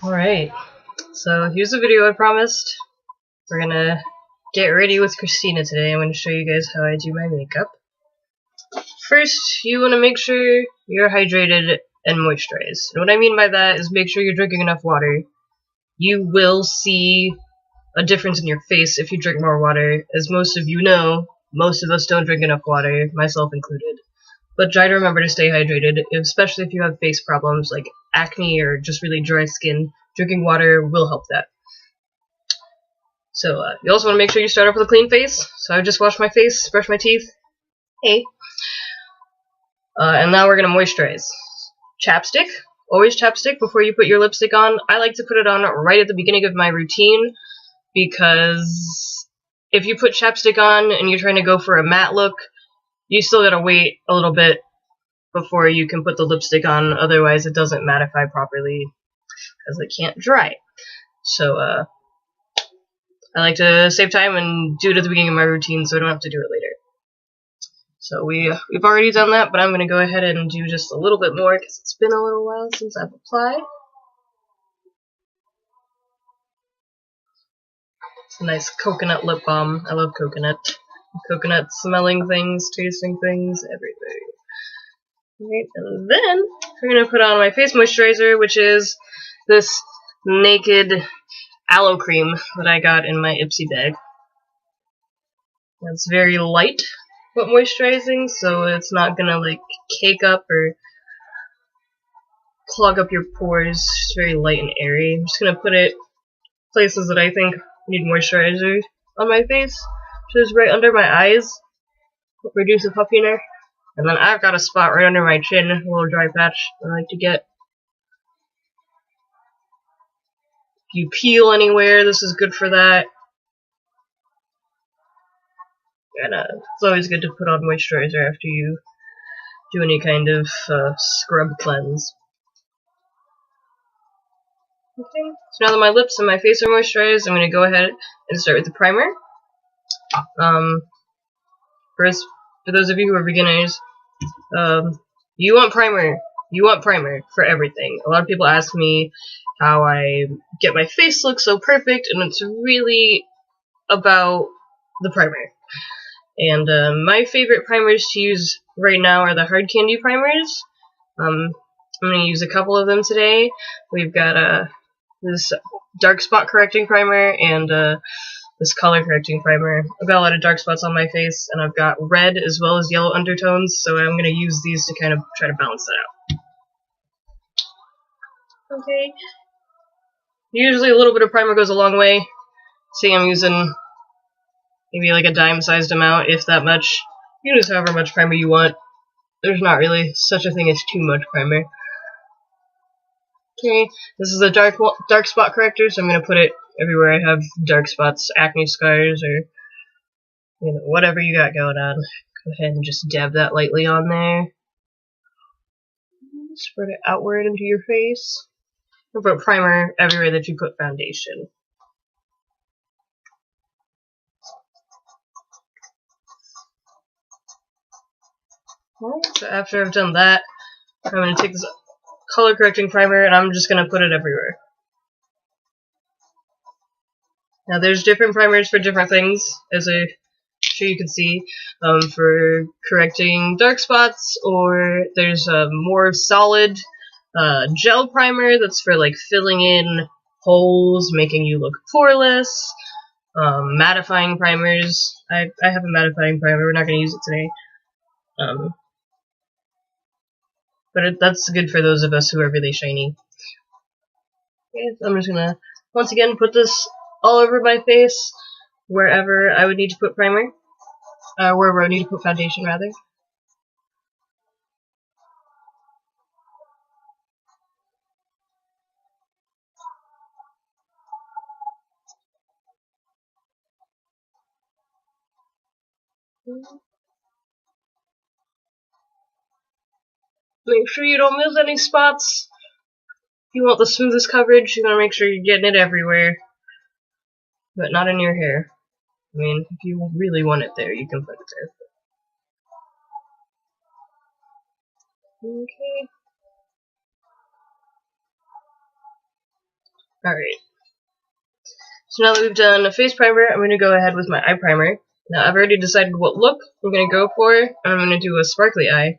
Alright, so here's the video I promised. We're gonna get ready with Christina today. I'm gonna show you guys how I do my makeup. First, you wanna make sure you're hydrated and moisturized. And what I mean by that is make sure you're drinking enough water. You will see a difference in your face if you drink more water. As most of you know, most of us don't drink enough water, myself included. But try to remember to stay hydrated, especially if you have face problems like acne or just really dry skin. Drinking water will help that. So you also want to make sure you start off with a clean face. So I just washed my face, brushed my teeth. Hey. And now we're going to moisturize. Chapstick. Always chapstick before you put your lipstick on. I like to put it on right at the beginning of my routine because if you put chapstick on and you're trying to go for a matte look, you still gotta wait a little bit before you can put the lipstick on, otherwise it doesn't mattify properly because it can't dry. So I like to save time and do it at the beginning of my routine so I don't have to do it later. So we've already done that, but I'm going to go ahead and do just a little bit more because it's been a little while since I've applied. It's a nice coconut lip balm. I love coconut. Coconut smelling things, tasting things, everything. Right, and then we're going to put on my face moisturizer, which is this Naked aloe cream that I got in my Ipsy bag. It's very light but moisturizing, so it's not going to like cake up or clog up your pores. It's very light and airy. I'm just going to put it places that I think need moisturizer on my face. So it's right under my eyes, reduce the puffiness. And then I've got a spot right under my chin, a little dry patch I like to get. If you peel anywhere, this is good for that. And it's always good to put on moisturizer after you do any kind of scrub cleanse. Okay, so now that my lips and my face are moisturized, I'm going to go ahead and start with the primer. For those of you who are beginners, you want primer. You want primer for everything. A lot of people ask me how I get my face look so perfect, and it's really about the primer. And my favorite primers to use right now are the hard candy primers. I'm going to use a couple of them today. We've got this dark spot correcting primer and this color correcting primer. I've got a lot of dark spots on my face, and I've got red as well as yellow undertones, so I'm going to use these to kind of try to balance that out. Okay. Usually a little bit of primer goes a long way. See, I'm using maybe like a dime-sized amount, if that much. You can use however much primer you want. There's not really such a thing as too much primer. Okay, this is a dark spot corrector, so I'm going to put it everywhere I have dark spots, acne scars, or whatever you got going on. Go ahead and just dab that lightly on there. Spread it outward into your face. And put primer everywhere that you put foundation. Alright, so after I've done that, I'm going to take this color correcting primer and I'm just going to put it everywhere. Now there's different primers for different things, as I'm sure you can see, for correcting dark spots, or there's a more solid gel primer that's for like filling in holes, making you look poreless. Mattifying primers. I have a mattifying primer, we're not going to use it today. But that's good for those of us who are really shiny. Okay, so I'm just going to, once again, put this all over my face, wherever I would need to put primer. Wherever I need to put foundation, rather. Make sure you don't miss any spots. If you want the smoothest coverage, you want to make sure you're getting it everywhere. But not in your hair. I mean, if you really want it there, you can put it there. Okay. Alright. So now that we've done a face primer, I'm going to go ahead with my eye primer. Now I've already decided what look I'm going to go for, and I'm going to do a sparkly eye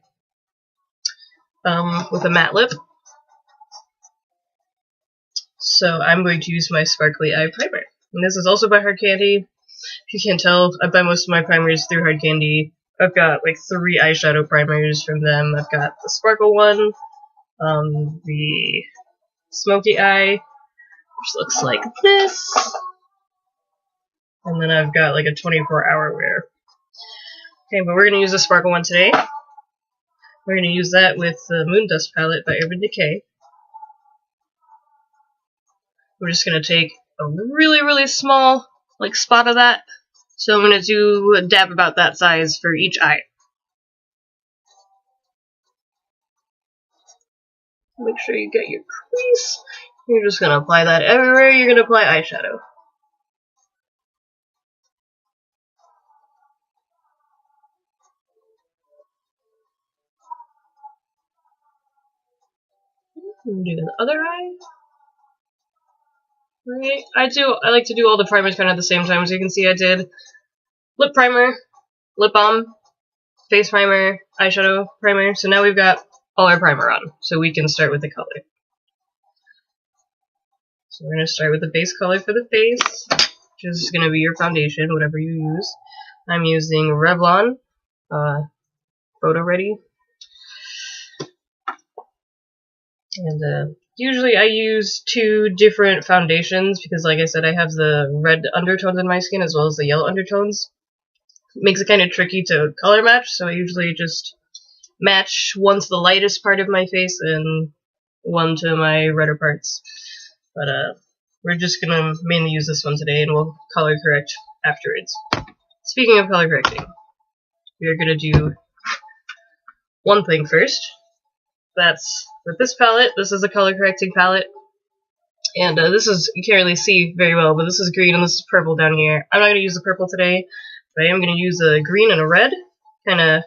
with a matte lip. So I'm going to use my sparkly eye primer. And this is also by Hard Candy. If you can't tell, I buy most of my primers through Hard Candy. I've got like 3 eyeshadow primers from them. I've got the sparkle one, the smoky eye, which looks like this, and then I've got like a 24-hour wear. Okay, but we're going to use the sparkle one today. We're going to use that with the Moon Dust palette by Urban Decay. We're just going to take a really, really small like spot of that. So I'm going to do a dab about that size for each eye. Make sure you get your crease. You're just going to apply that everywhere you're going to apply eyeshadow. And do the other eye. Right. I like to do all the primers kind of at the same time. So you can see I did lip primer, lip balm, face primer, eyeshadow primer. So now we've got all our primer on. So we can start with the color. So we're going to start with the base color for the face, which is going to be your foundation, whatever you use. I'm using Revlon Photo Ready. And usually I use 2 different foundations because, like I said, I have the red undertones in my skin as well as the yellow undertones. It makes it kind of tricky to color match, so I usually just match one to the lightest part of my face and one to my redder parts. But we're just going to mainly use this one today, and we'll color correct afterwards. Speaking of color correcting, we are going to do one thing first. That's with this palette. This is a color correcting palette, and this is, you can't really see very well, but this is green and this is purple down here. I'm not going to use the purple today, but I am going to use a green and a red, kind of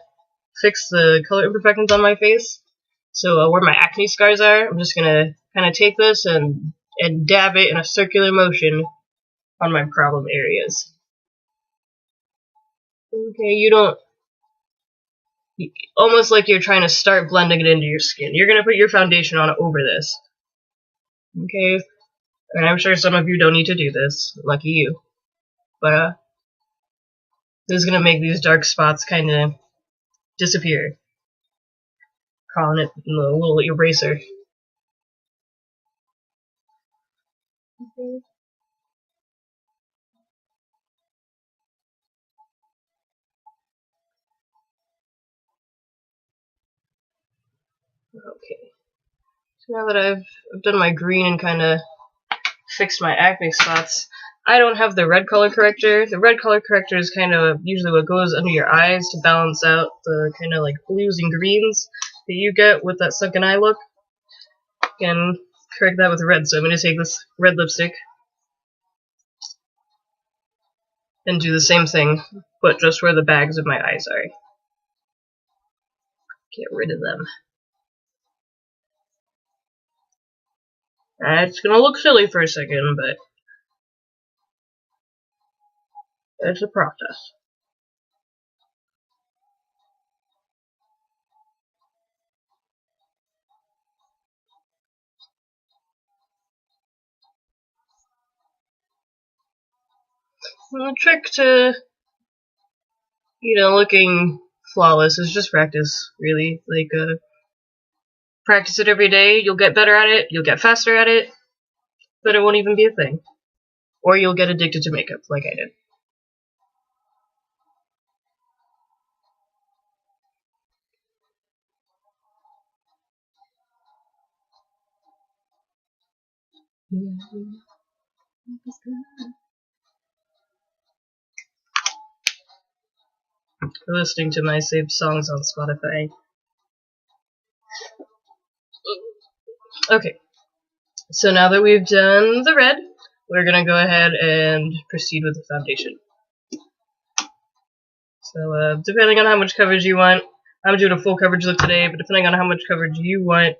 fix the color imperfections on my face. So where my acne scars are, I'm just going to kind of take this and dab it in a circular motion on my problem areas. Okay, almost like you're trying to start blending it into your skin. You're going to put your foundation on over this. Okay? And I'm sure some of you don't need to do this. Lucky you. But this is going to make these dark spots kind of disappear. Calling it a little eraser. Okay. So now that I've done my green and kind of fixed my acne spots, I don't have the red color corrector. The red color corrector is kind of usually what goes under your eyes to balance out the kind of like blues and greens that you get with that sunken eye look. And correct that with red. So I'm going to take this red lipstick and do the same thing, but just where the bags of my eyes are. Get rid of them. It's going to look silly for a second, but it's a process. And the trick to, looking flawless is just practice, really. Like, practice it every day, you'll get better at it, you'll get faster at it, but it won't even be a thing. Or you'll get addicted to makeup, like I did. Listening to my saved songs on Spotify. Okay, so now that we've done the red, we're going to go ahead and proceed with the foundation. So depending on how much coverage you want, I'm doing a full coverage look today, but depending on how much coverage you want,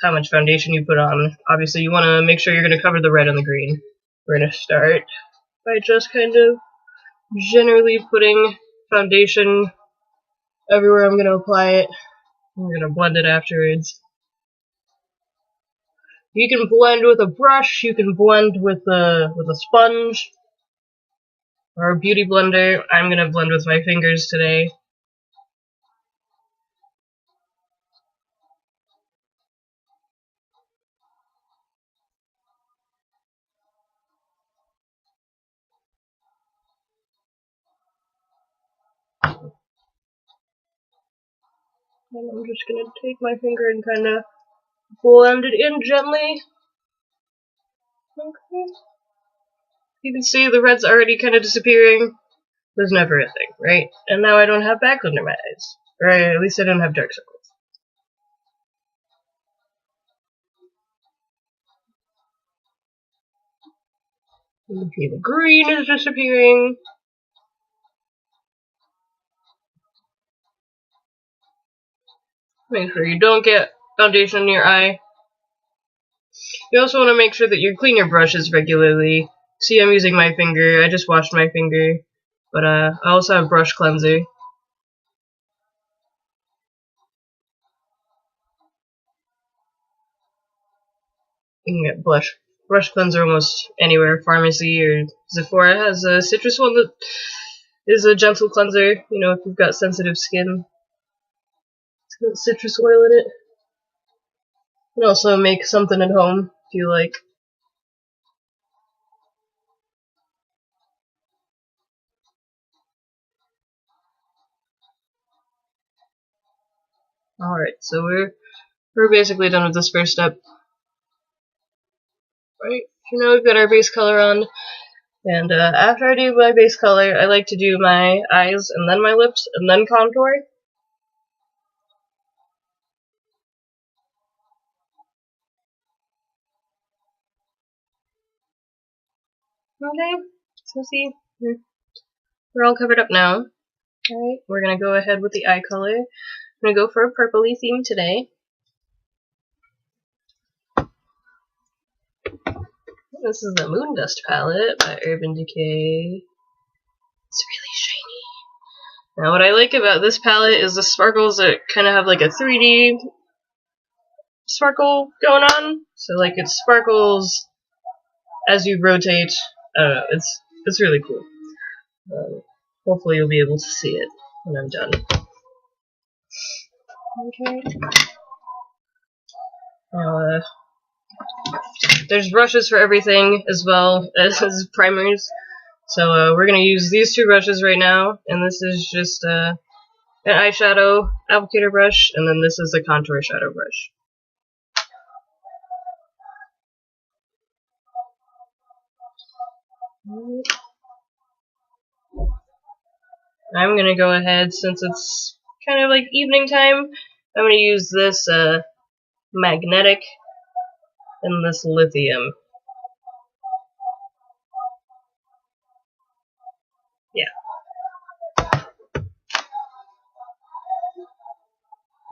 how much foundation you put on. Obviously, you want to make sure you're going to cover the red and the green. We're going to start by just kind of generally putting foundation everywhere I'm going to apply it. I'm going to blend it afterwards. You can blend with a brush, you can blend with a sponge, or a beauty blender. I'm going to blend with my fingers today. And I'm just going to take my finger and kind of blend it in gently. Okay. You can see the red's already kind of disappearing. There's never a thing, right? And now I don't have bags under my eyes. Or at least I don't have dark circles. Okay, the green is disappearing. Make sure you don't get foundation in your eye. You also want to make sure that you clean your brushes regularly. See, I'm using my finger. I just washed my finger. But I also have brush cleanser. You can get brush cleanser almost anywhere. Pharmacy or Sephora has a citrus one that is a gentle cleanser. You know, if you've got sensitive skin. It's got citrus oil in it. You can also make something at home if you like. Alright, so we're basically done with this first step. Right, so now we've got our base color on, and after I do my base color, I like to do my eyes, and then my lips, and then contour. Okay, so see, we're all covered up now. Alright, we're gonna go ahead with the eye color. I'm gonna go for a purpley theme today. This is the Moon Dust palette by Urban Decay. It's really shiny. Now what I like about this palette is the sparkles that kind of have like a 3D sparkle going on. So like it sparkles as you rotate. I don't know, it's really cool. Hopefully you'll be able to see it when I'm done. Okay. Now, there's brushes for everything as well as primers. So we're going to use these two brushes right now, and this is just an eyeshadow applicator brush, and then this is the contour shadow brush. I'm going to go ahead, since it's kind of like evening time, I'm going to use this magnetic and this lithium. Yeah.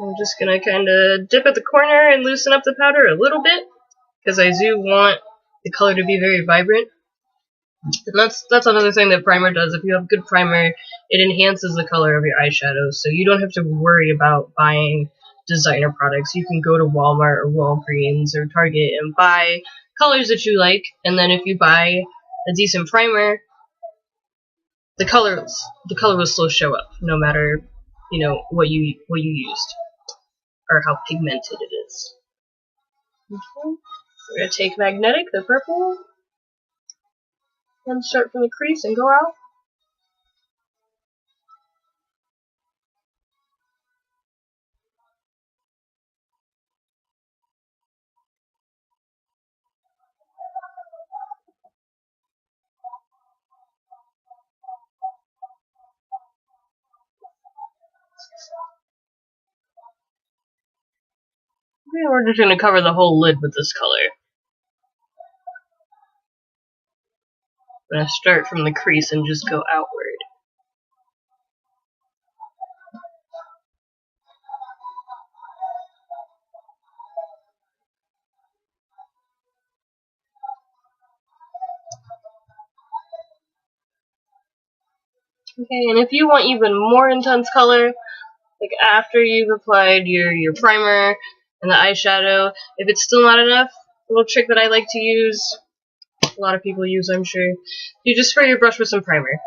I'm just going to kind of dip at the corner and loosen up the powder a little bit, because I do want the color to be very vibrant. And that's another thing that primer does. If you have good primer, it enhances the color of your eyeshadows, so you don't have to worry about buying designer products. You can go to Walmart or Walgreens or Target and buy colors that you like, and then if you buy a decent primer, the color will still show up, no matter what you used or how pigmented it is. Okay. We're gonna take magnetic, the purple, and start from the crease and go out. Okay, we're just going to cover the whole lid with this color. I'm going to start from the crease and just go outward. Okay, and if you want even more intense color, like after you've applied your primer and the eyeshadow, if it's still not enough, a little trick that I like to use, a lot of people use, I'm sure, you just spray your brush with some primer.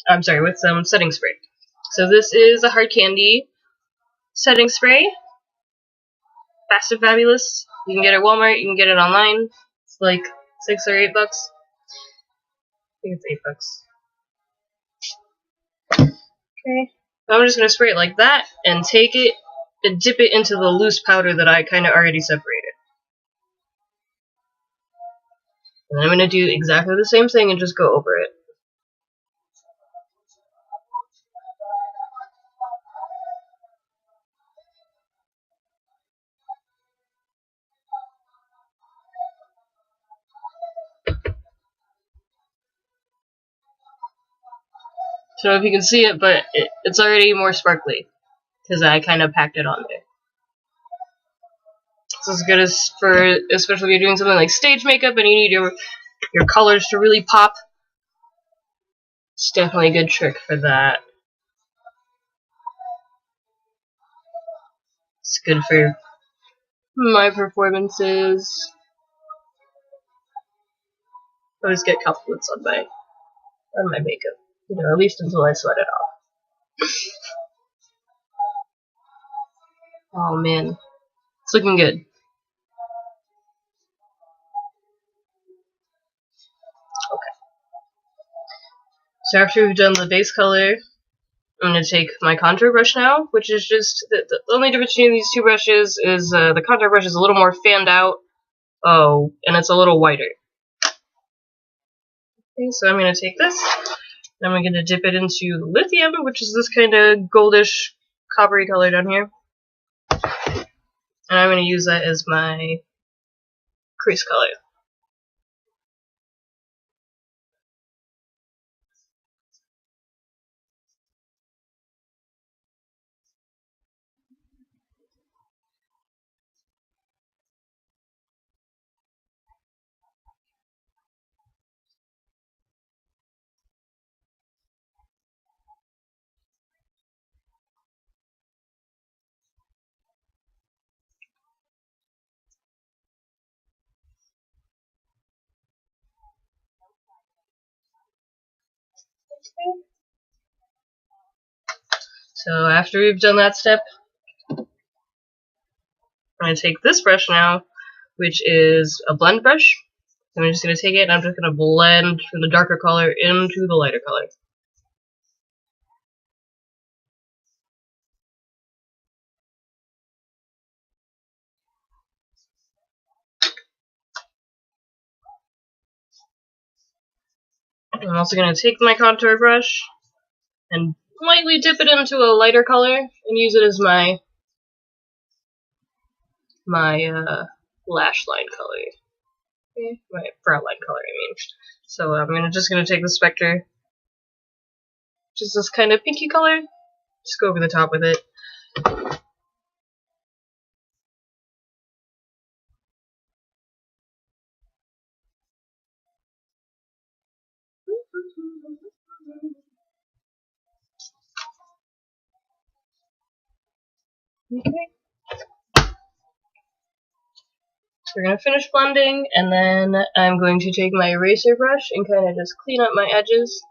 I'm sorry, with some setting spray. So this is a Hard Candy setting spray. Fast and fabulous. You can get it at Walmart, you can get it online. It's like $6 or $8. I think it's $8. Okay. I'm just gonna spray it like that and take it and dip it into the loose powder that I kinda already separated. And I'm gonna do exactly the same thing and just go over it. So I don't know if you can see it, but it's already more sparkly because I kind of packed it on there. It's as good as for, especially if you're doing something like stage makeup and you need your colors to really pop. It's definitely a good trick for that. It's good for my performances. I always get compliments on my makeup. You know, at least until I sweat it off. Oh man, it's looking good. Okay. So after we've done the base color, I'm going to take my contour brush now, which is just, the only difference between these two brushes is the contour brush is a little more fanned out, and it's a little whiter. Okay, so I'm going to take this, and I'm going to dip it into lithium, which is this kind of goldish, coppery color down here. And I'm going to use that as my crease color. So after we've done that step, I'm going to take this brush now, which is a blend brush. I'm just going to take it and I'm just going to blend from the darker color into the lighter color. I'm also going to take my contour brush and lightly dip it into a lighter color and use it as my lash line color. Okay, my brow line color, I mean. So I'm just gonna take the Spectre, just this kind of pinky color, just go over the top with it. Okay. So we're gonna finish blending, and then I'm going to take my eraser brush and kind of just clean up my edges.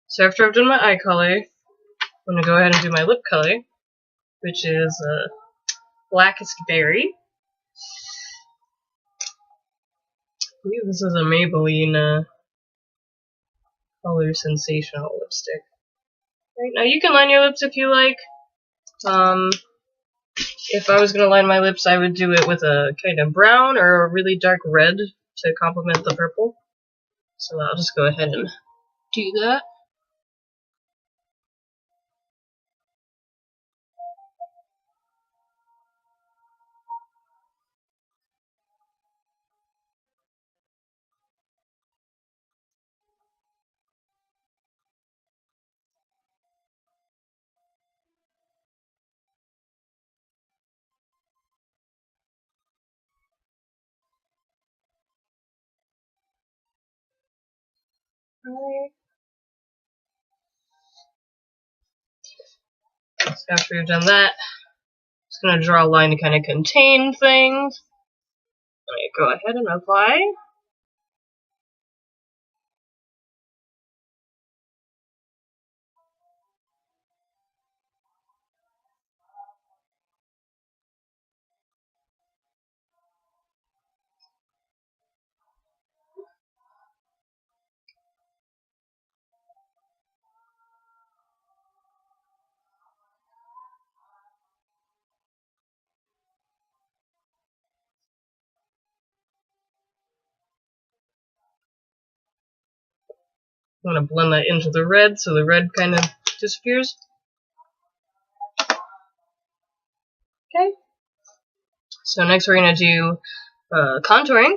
So after I've done my eye color, I'm going to go ahead and do my lip color, which is Blackest Berry. I believe this is a Maybelline Color Sensational lipstick. Right, now you can line your lips if you like. If I was going to line my lips, I would do it with a kind of brown or a really dark red to complement the purple. So I'll just go ahead and do that. Alright. So after we've done that, just going to draw a line to kind of contain things. Go ahead and apply. I'm going to blend that into the red so the red kind of disappears. Okay. So next we're going to do contouring.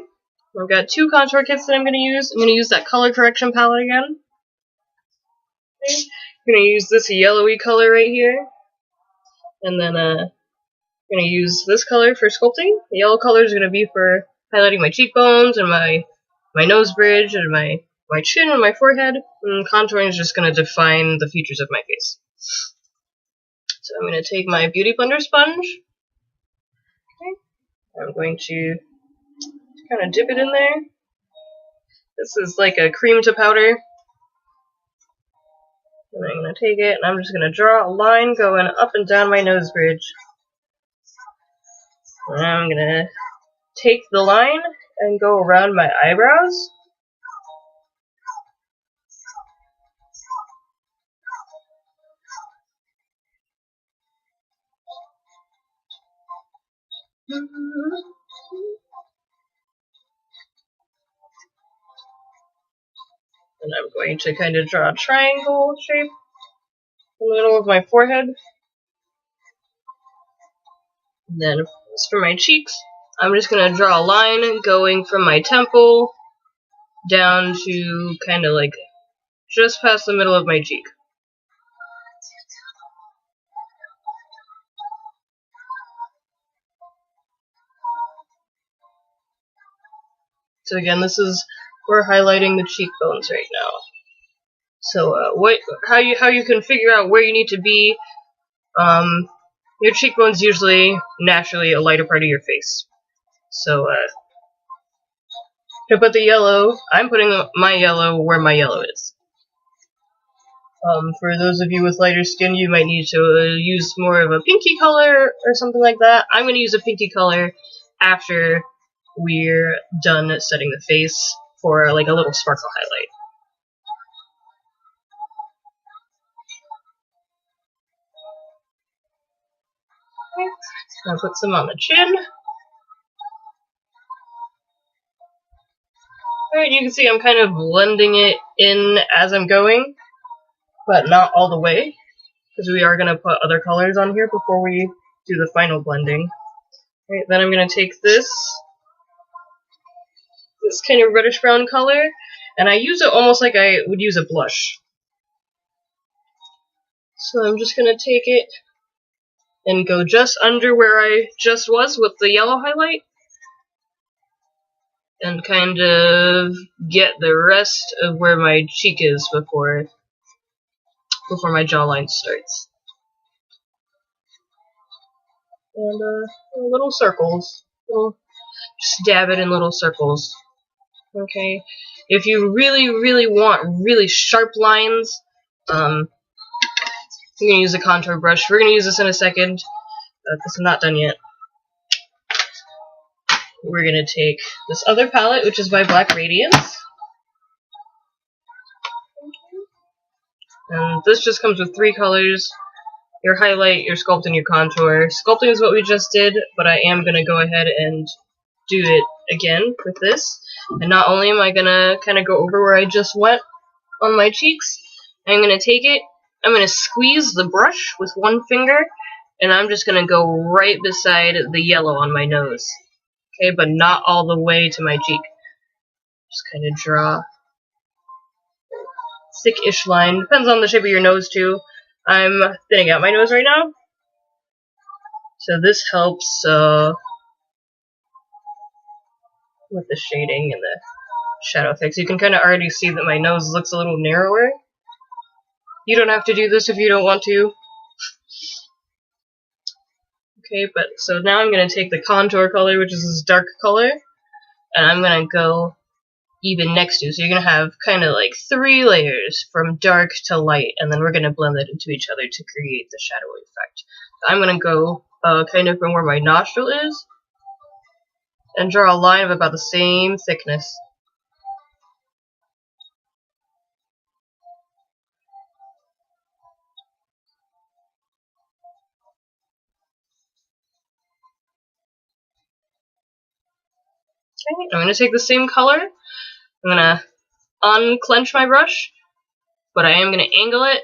I've got 2 contour kits that I'm going to use. I'm going to use that color correction palette again. Okay. I'm going to use this yellowy color right here. And then I'm going to use this color for sculpting. The yellow color is going to be for highlighting my cheekbones and my nose bridge and my chin and my forehead. And contouring is just going to define the features of my face. So I'm going to take my Beauty Blender sponge. Okay. I'm going to kind of dip it in there. This is like a cream to powder. And I'm going to take it and I'm just going to draw a line going up and down my nose bridge. And I'm going to take the line and go around my eyebrows. And I'm going to kind of draw a triangle shape in the middle of my forehead. And then as for my cheeks, I'm just going to draw a line going from my temple down to kind of like just past the middle of my cheek. So again, this is we're highlighting the cheekbones right now. So how you can figure out where you need to be. Your cheekbone's usually naturally a lighter part of your face. So to put the yellow, I'm putting my yellow where my yellow is. For those of you with lighter skin, you might need to use more of a pinky color or something like that. I'm going to use a pinky color after we're done setting the face for like a little sparkle highlight. Okay. I'll put some on the chin. Alright, you can see I'm kind of blending it in as I'm going, but not all the way, because we are going to put other colors on here before we do the final blending. Alright, then I'm going to take this kind of reddish brown color, and I use it almost like I would use a blush. So I'm just going to take it and go just under where I just was with the yellow highlight, and kind of get the rest of where my cheek is before my jawline starts. And little circles. Just dab it in little circles. Okay. If you really, really want really sharp lines, I'm going to use a contour brush. We're going to use this in a second, because I'm not done yet. We're going to take this other palette, which is by Black Radiance. And this just comes with 3 colors. your highlight, your sculpt, and your contour. Sculpting is what we just did, but I am going to go ahead and do it again with this. And not only am I going to kind of go over where I just went on my cheeks, I'm going to take it, I'm going to squeeze the brush with one finger, and I'm just going to go right beside the yellow on my nose. Okay, but not all the way to my cheek. Just kind of draw thick-ish line. Depends on the shape of your nose too. I'm thinning out my nose right now, so this helps with the shading and the shadow effects. You can kind of already see that my nose looks a little narrower. You don't have to do this if you don't want to. Okay, but so now I'm going to take the contour color, which is this dark color, and I'm going to go even next to. So you're going to have kind of like 3 layers from dark to light, and then we're going to blend that into each other to create the shadow effect. So I'm going to go kind of from where my nostril is and draw a line of about the same thickness. Okay, I'm going to take the same color. I'm going to unclench my brush, but I am going to angle it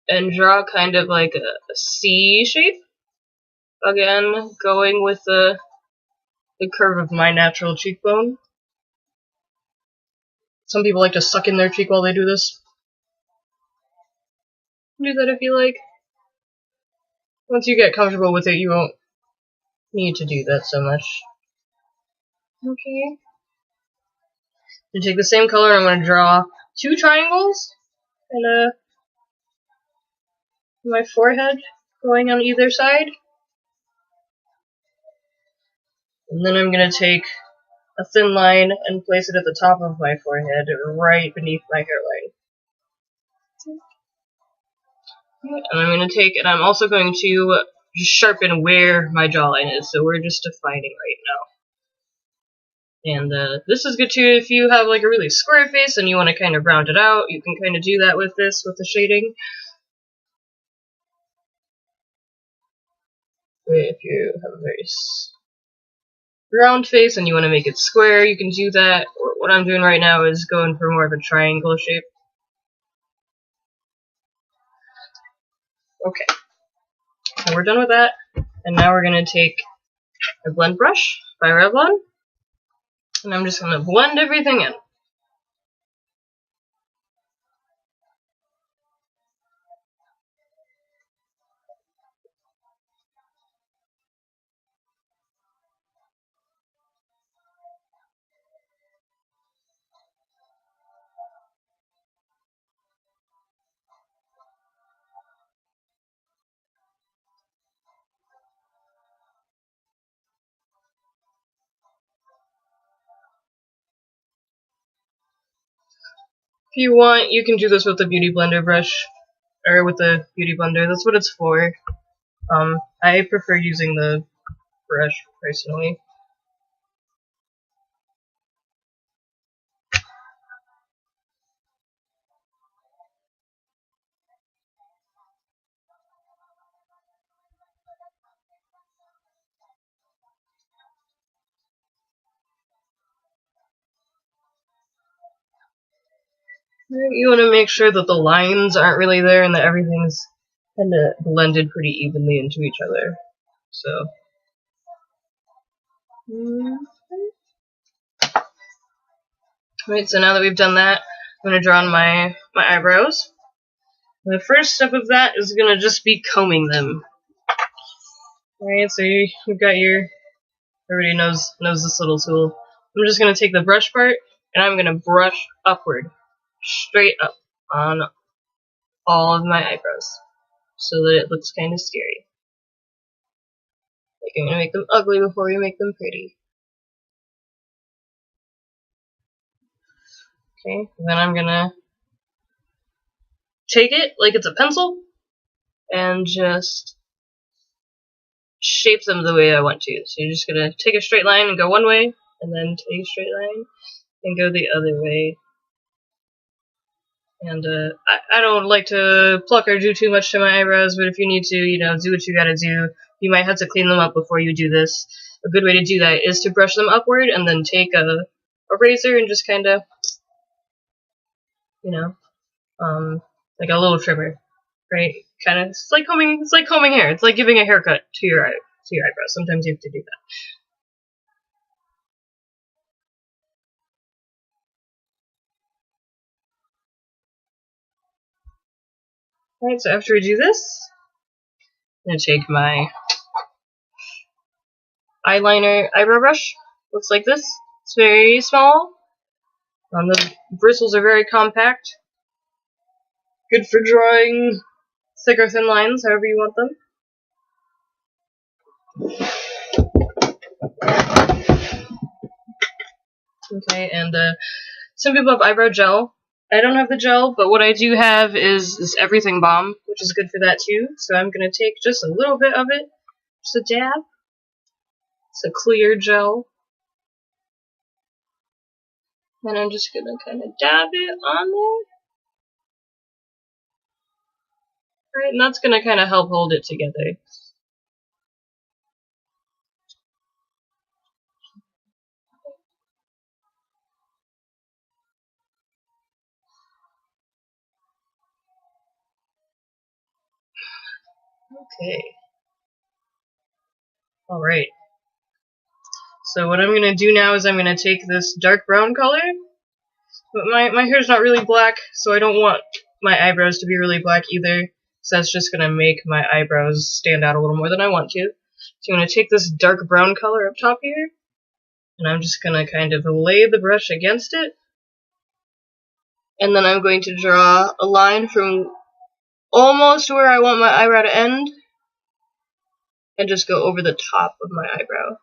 and draw kind of like a C shape. Again, going with the curve of my natural cheekbone. Some people like to suck in their cheek while they do this. Do that if you like. Once you get comfortable with it, you won't need to do that so much. Okay. I'm going to take the same color and I'm going to draw 2 triangles and my forehead going on either side. And then I'm going to take a thin line and place it at the top of my forehead, right beneath my hairline. And I'm going to take, and I'm also going to just sharpen where my jawline is, so we're just defining right now. And this is good too if you have like a really square face and you want to kind of round it out. You can kind of do that with this, with the shading. If you have a very round face and you want to make it square, you can do that. What I'm doing right now is going for more of a triangle shape. Okay, so we're done with that, and now we're going to take a blend brush by Revlon, and I'm just going to blend everything in. If you want, you can do this with the Beauty Blender brush, or with the Beauty Blender. That's what it's for. I prefer using the brush, personally. You want to make sure that the lines aren't really there and that everything's kind of blended pretty evenly into each other. So, right, so now that we've done that, I'm going to draw on my eyebrows. And the first step of that is going to just be combing them. Alright, so you've got your, everybody knows this little tool. I'm just going to take the brush part, and I'm going to brush upward, straight up, on all of my eyebrows, so that it looks kind of scary. Like, I'm going to make them ugly before we make them pretty. Okay, then I'm going to take it like it's a pencil, and just shape them the way I want to. So you're just going to take a straight line and go one way, and then take a straight line and go the other way. And I don't like to pluck or do too much to my eyebrows, but if you need to, you know, do what you gotta do. You might have to clean them up before you do this. A good way to do that is to brush them upward and then take a razor and just kind of, you know, like a little trimmer, right? Kind of, it's like combing hair. It's like giving a haircut to your eyebrows. Sometimes you have to do that. Alright, so after we do this, I'm gonna take my eyeliner eyebrow brush. Looks like this. It's very small. The bristles are very compact. Good for drawing thick or thin lines, however you want them. Okay, and some people have eyebrow gel. I don't have the gel, but what I do have is this everything balm, which is good for that too. So I'm gonna take just a little bit of it, just a dab. It's a clear gel. And I'm just gonna kind of dab it on there. Right, and that's gonna kind of help hold it together. Okay. Alright. So what I'm gonna do now is I'm gonna take this dark brown color. But my hair's not really black, so I don't want my eyebrows to be really black either. So that's just gonna make my eyebrows stand out a little more than I want to. So I'm gonna take this dark brown color up top here, and I'm just gonna kind of lay the brush against it. And then I'm going to draw a line from almost where I want my eyebrow to end, and just go over the top of my eyebrow.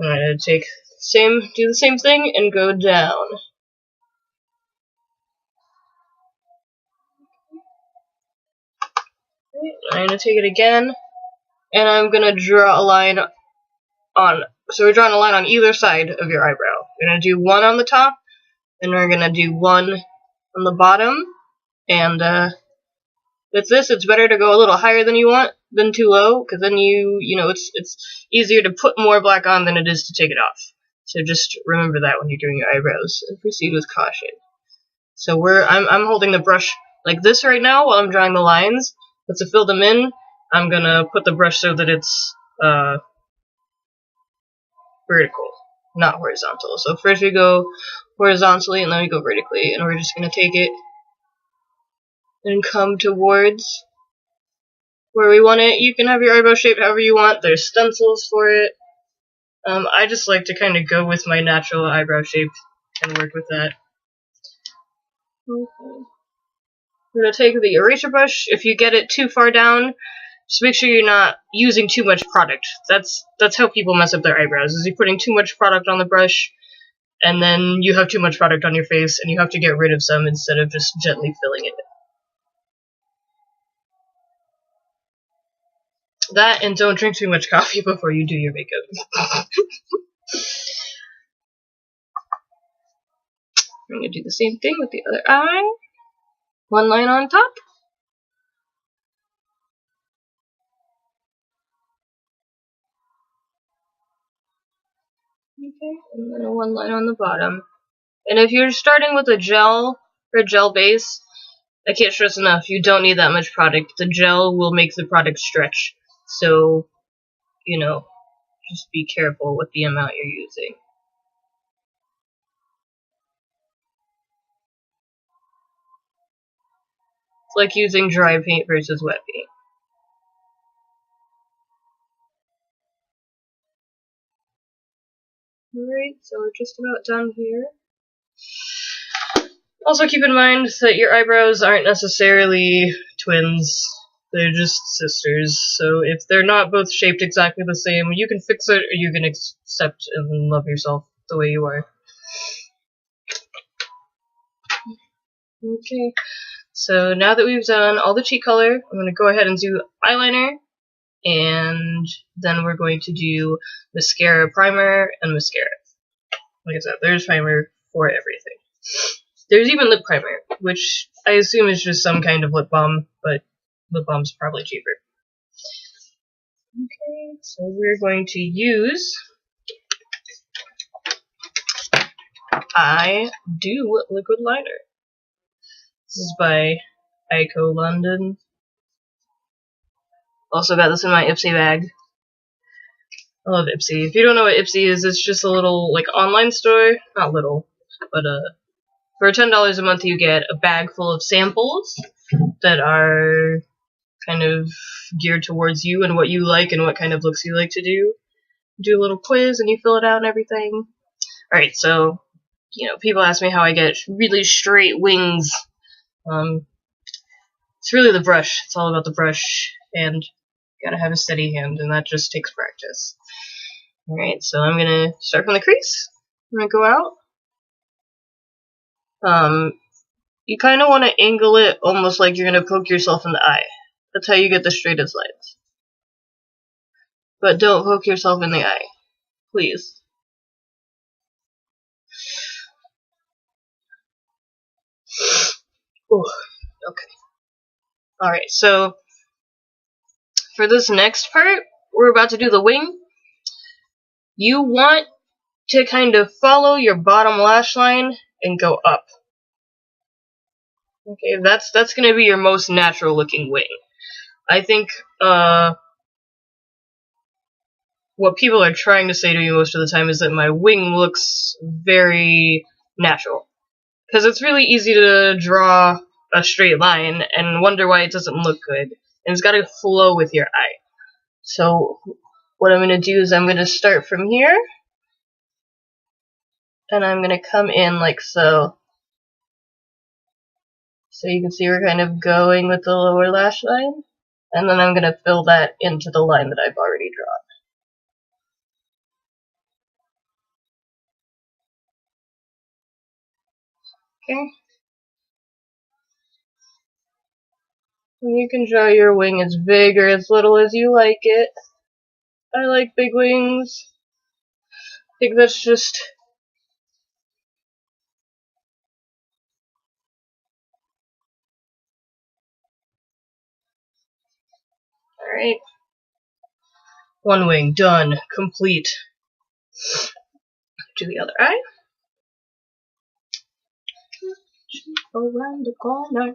I'm gonna do the same thing and go down. I'm gonna take it again, and I'm gonna draw a line on. So we're drawing a line on either side of your eyebrow. We're gonna do one on the top, and we're gonna do one on the bottom. And with this, it's better to go a little higher than you want than too low, because then you know it's easier to put more black on than it is to take it off. So just remember that when you're doing your eyebrows, and proceed with caution. So I'm holding the brush like this right now while I'm drawing the lines, but to fill them in, I'm gonna put the brush so that it's vertical, not horizontal. So first we go horizontally and then we go vertically, and we're just gonna take it and come towards where we want it. You can have your eyebrow shaped however you want. There's stencils for it. I just like to kind of go with my natural eyebrow shape and work with that. Okay. We're going to take the eraser brush. If you get it too far down, just make sure you're not using too much product. That's how people mess up their eyebrows, is you're putting too much product on the brush, and then you have too much product on your face, and you have to get rid of some instead of just gently filling it. That, and don't drink too much coffee before you do your makeup. I'm going to do the same thing with the other eye. One line on top. Okay, and then one line on the bottom. And if you're starting with a gel or gel base, I can't stress enough, you don't need that much product. The gel will make the product stretch. So, you know, just be careful with the amount you're using. It's like using dry paint versus wet paint. Alright, so we're just about done here. Also keep in mind that your eyebrows aren't necessarily twins. They're just sisters. So if they're not both shaped exactly the same, you can fix it or you can accept and love yourself the way you are. Okay, so now that we've done all the cheek color, I'm going to go ahead and do eyeliner, and then we're going to do mascara, primer, and mascara. Like I said, there's primer for everything. There's even lip primer, which I assume is just some kind of lip balm, but lip balm's probably cheaper. Okay, so we're going to use I Do Liquid Liner. This is by Ico London. Also got this in my Ipsy bag. I love Ipsy. If you don't know what Ipsy is, it's just a little, like, online store. Not little, but, for $10 a month you get a bag full of samples that are kind of geared towards you and what you like and what kind of looks you like to do. You do a little quiz and you fill it out and everything. Alright, so, you know, people ask me how I get really straight wings. It's really the brush. It's all about the brush, and you gotta have a steady hand, and that just takes practice. Alright, so I'm gonna start from the crease. I'm gonna go out. You kind of want to angle it almost like you're gonna poke yourself in the eye. That's how you get the straightest lines. But don't poke yourself in the eye, please. Ooh, okay. Alright, so for this next part, we're about to do the wing. You want to kind of follow your bottom lash line and go up. Okay, that's gonna be your most natural looking wing. I think what people are trying to say to me most of the time is that my wing looks very natural. Because it's really easy to draw a straight line and wonder why it doesn't look good. And it's gotta flow with your eye. So what I'm gonna do is I'm gonna start from here. And I'm gonna come in like so. So you can see we're kind of going with the lower lash line. And then I'm gonna fill that into the line that I've already drawn. Okay. And you can draw your wing as big or as little as you like it. I like big wings. I think that's just alright. One wing, done, complete. To the other eye. Around the corner.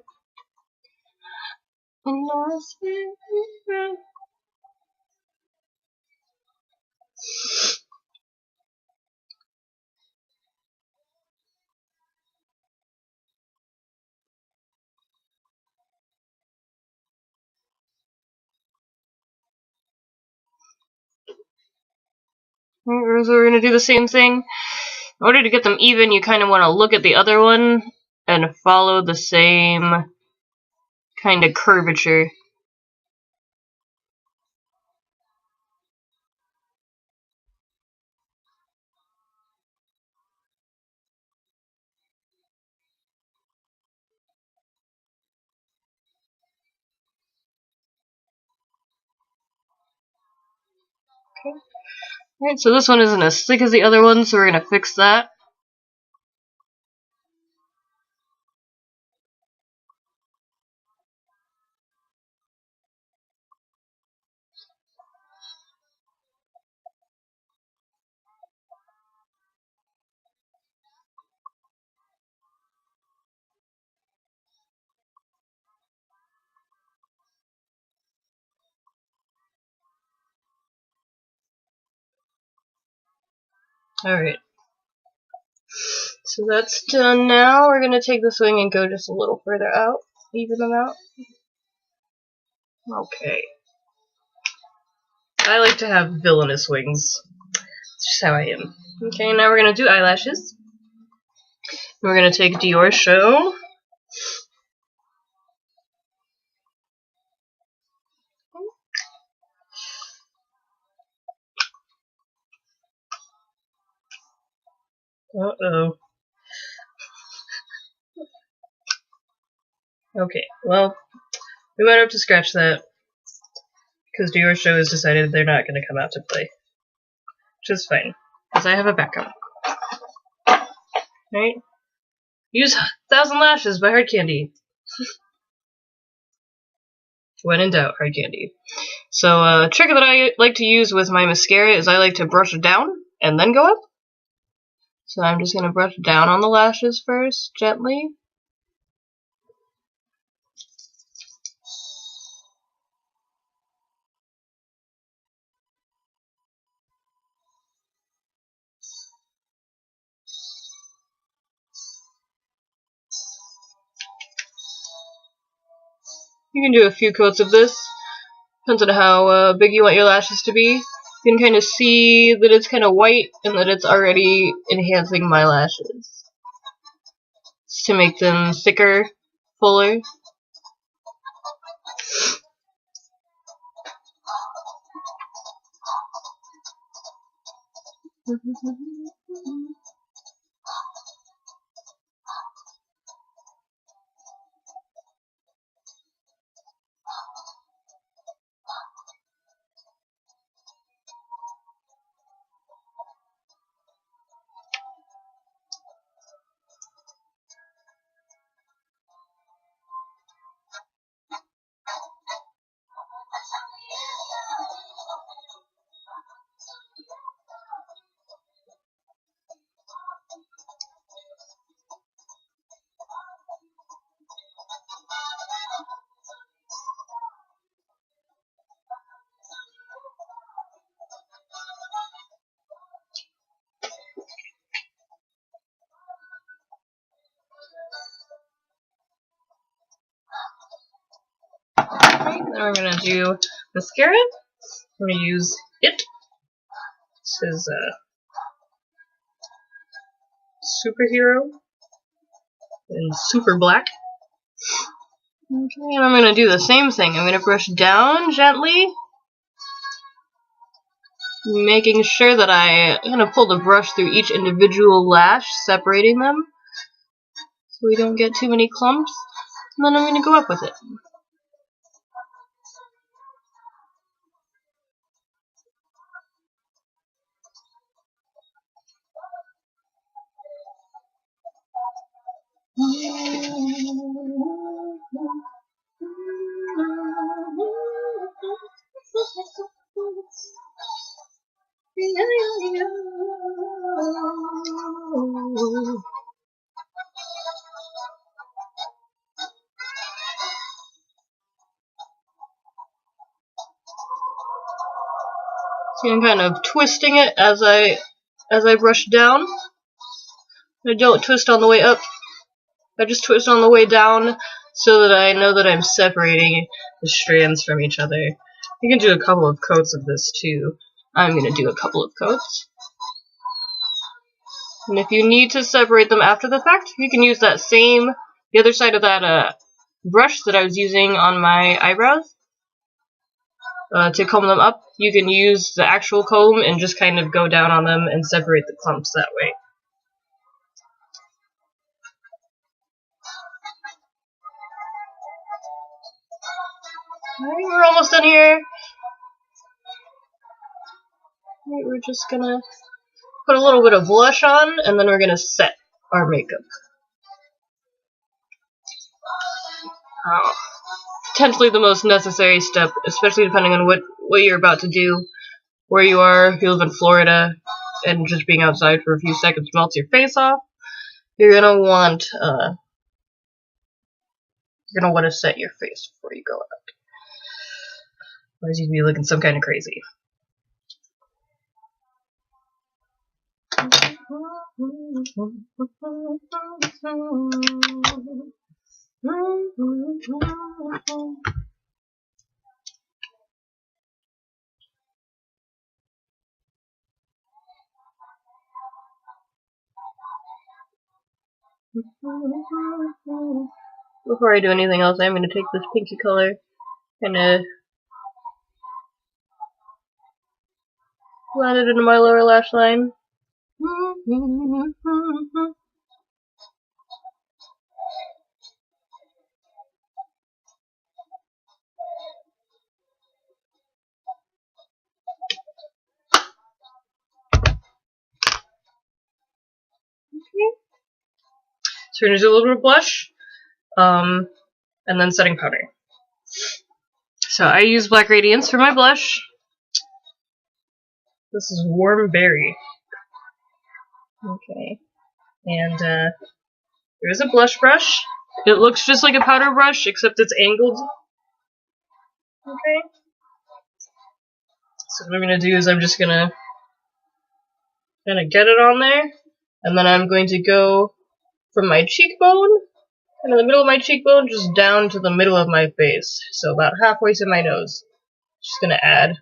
Alright, so we're gonna do the same thing. In order to get them even, you kind of want to look at the other one and follow the same kind of curvature. Okay. Alright, so this one isn't as thick as the other one, so we're gonna fix that. Alright. So that's done now. We're gonna take this wing and go just a little further out. Even them out. Okay. I like to have villainous wings. It's just how I am. Okay, now we're gonna do eyelashes. We're gonna take Dior Show. Uh-oh. Okay, well, we might have to scratch that, because Dior Show has decided they're not going to come out to play. Which is fine, because I have a backup. right? Use 1,000 Lashes by Hard Candy. When in doubt, Hard Candy. So a trick that I like to use with my mascara is I like to brush it down and then go up. So I'm just going to brush down on the lashes first, gently. You can do a few coats of this. Depends on how big you want your lashes to be. You can kind of see that it's kind of white and that it's already enhancing my lashes. Just to make them thicker, fuller. Then we're going to do mascara. I'm going to use it. This is Superhero in super black. Okay, and I'm going to do the same thing. I'm going to brush down gently, making sure that I'm going to pull the brush through each individual lash, separating them so we don't get too many clumps. And then I'm going to go up with it. See, I'm kind of twisting it as I brush down. I don't twist on the way up. I just twist on the way down so that I know that I'm separating the strands from each other. You can do a couple of coats of this too. I'm going to do a couple of coats. And if you need to separate them after the fact, you can use the other side of that brush that I was using on my eyebrows to comb them up. You can use the actual comb and just kind of go down on them and separate the clumps that way. Alright, we're almost done here. Alright, we're just gonna put a little bit of blush on, and then we're gonna set our makeup. Potentially the most necessary step, especially depending on what you're about to do, where you are. If you live in Florida, and just being outside for a few seconds melts your face off, you're gonna want to set your face before you go out. Otherwise, you'd be looking some kind of crazy. Before I do anything else, I'm going to take this pinky color and blend it into my lower lash line. So we're gonna do a little bit of blush, and then setting powder. So I use Black Radiance for my blush. This is Warm Berry. Okay. And there's a blush brush. It looks just like a powder brush, except it's angled. Okay. So what I'm gonna do is I'm just gonna kind of get it on there, and then I'm going to go from my cheekbone, and in the middle of my cheekbone, just down to the middle of my face. So about halfway to my nose. Just gonna add a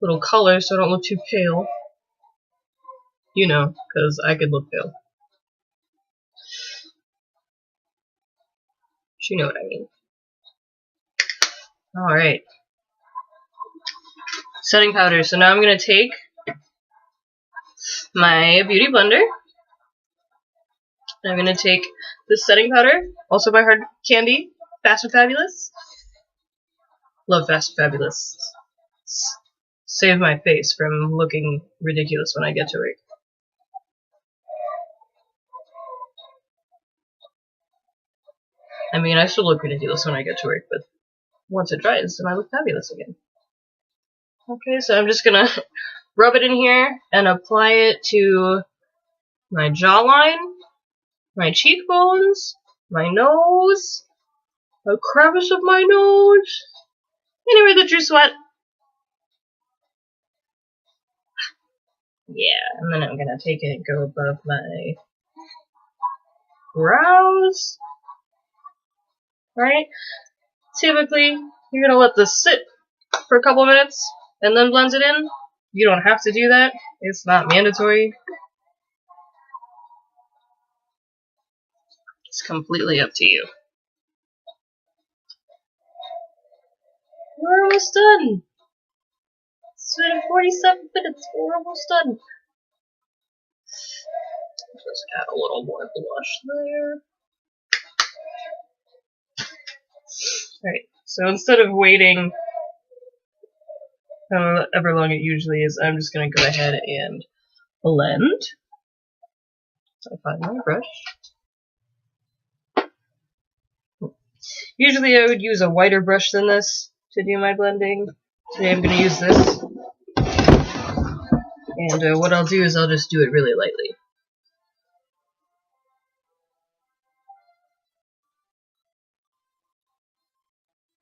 little color so I don't look too pale. You know, because I could look pale. You know what I mean. Alright. Setting powder. So now I'm gonna take my beauty blender. I'm gonna take this setting powder, also by Hard Candy, Fast and Fabulous. Love Fast and Fabulous. Save my face from looking ridiculous when I get to work. I mean, I still look ridiculous when I get to work, but once it dries, then I look fabulous again. Okay, so I'm just gonna rub it in here and apply it to my jawline, my cheekbones, my nose, the crevice of my nose, anywhere that you sweat. Yeah, and then I'm gonna take it and go above my brows. Right? Typically, you're gonna let this sit for a couple of minutes and then blend it in. You don't have to do that. It's not mandatory. It's completely up to you. We're almost done. It's been 47 minutes. We're almost done. Just add a little more blush there. Alright, so instead of waiting however long it usually is, I'm just going to go ahead and blend. So I find my brush. Usually I would use a whiter brush than this to do my blending. Today I'm going to use this. And what I'll do is I'll just do it really lightly.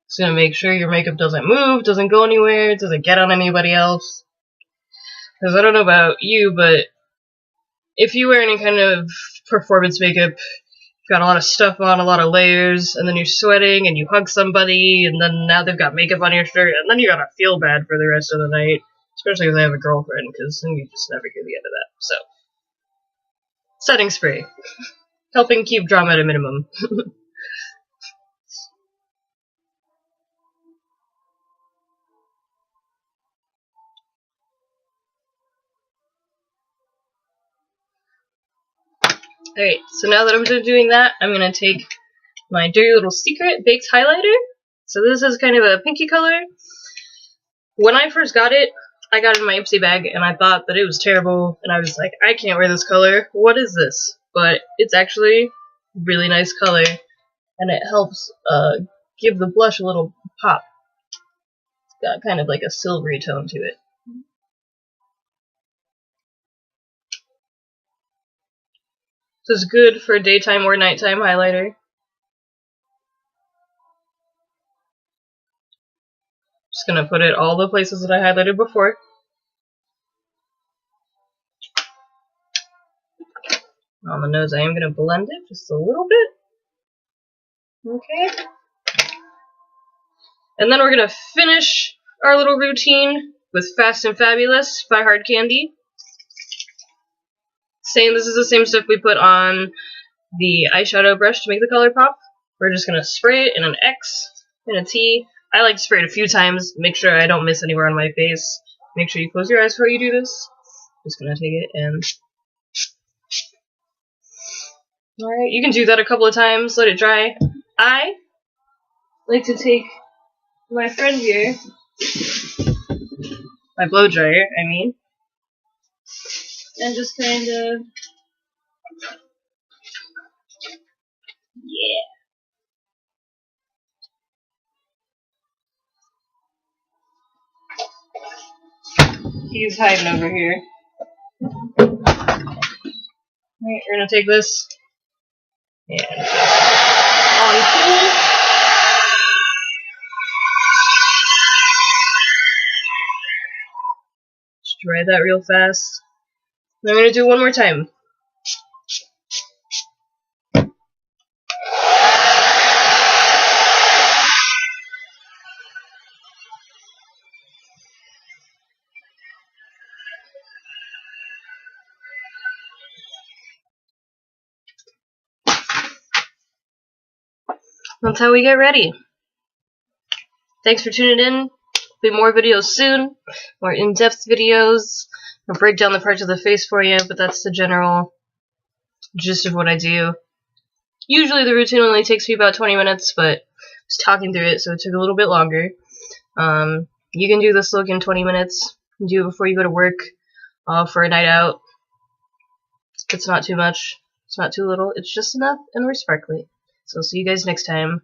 Just going to make sure your makeup doesn't move, doesn't go anywhere, doesn't get on anybody else. Because I don't know about you, but if you wear any kind of performance makeup, you've got a lot of stuff on, a lot of layers, and then you're sweating, and you hug somebody, and then now they've got makeup on your shirt, and then you gotta feel bad for the rest of the night. Especially if they have a girlfriend, because then you just never get the end of that. So, setting spray. Helping keep drama at a minimum. Alright, so now that I'm done doing that, I'm gonna take my Dirty Little Secret Baked Highlighter. So this is kind of a pinky color. When I first got it, I got it in my Ipsy bag, and I thought that it was terrible, and I was like, I can't wear this color. What is this? But it's actually a really nice color, and it helps give the blush a little pop. It's got kind of like a silvery tone to it. So it's good for daytime or nighttime highlighter. Just gonna put it all the places that I highlighted before. On the nose, I am gonna blend it just a little bit. Okay. And then we're gonna finish our little routine with Fast and Fabulous by Hard Candy. This is the same stuff we put on the eyeshadow brush to make the color pop. We're just gonna spray it in an X and a T. I like to spray it a few times, make sure I don't miss anywhere on my face. Make sure you close your eyes before you do this. Just gonna take it and... Alright, you can do that a couple of times, let it dry. I like to take my friend here, my blow dryer, I mean, and just kind of He's hiding over here. Alright, we're gonna take this and on cool. Just dry that real fast. Then I'm gonna do it one more time. That's how we get ready. Thanks for tuning in. There'll be more videos soon, more in-depth videos. I'll break down the parts of the face for you, but that's the general gist of what I do. Usually the routine only takes me about 20 minutes, but I was talking through it, so it took a little bit longer. You can do this look in 20 minutes. You can do it before you go to work, for a night out. It's not too much. It's not too little. It's just enough, and we're sparkly. So see you guys next time.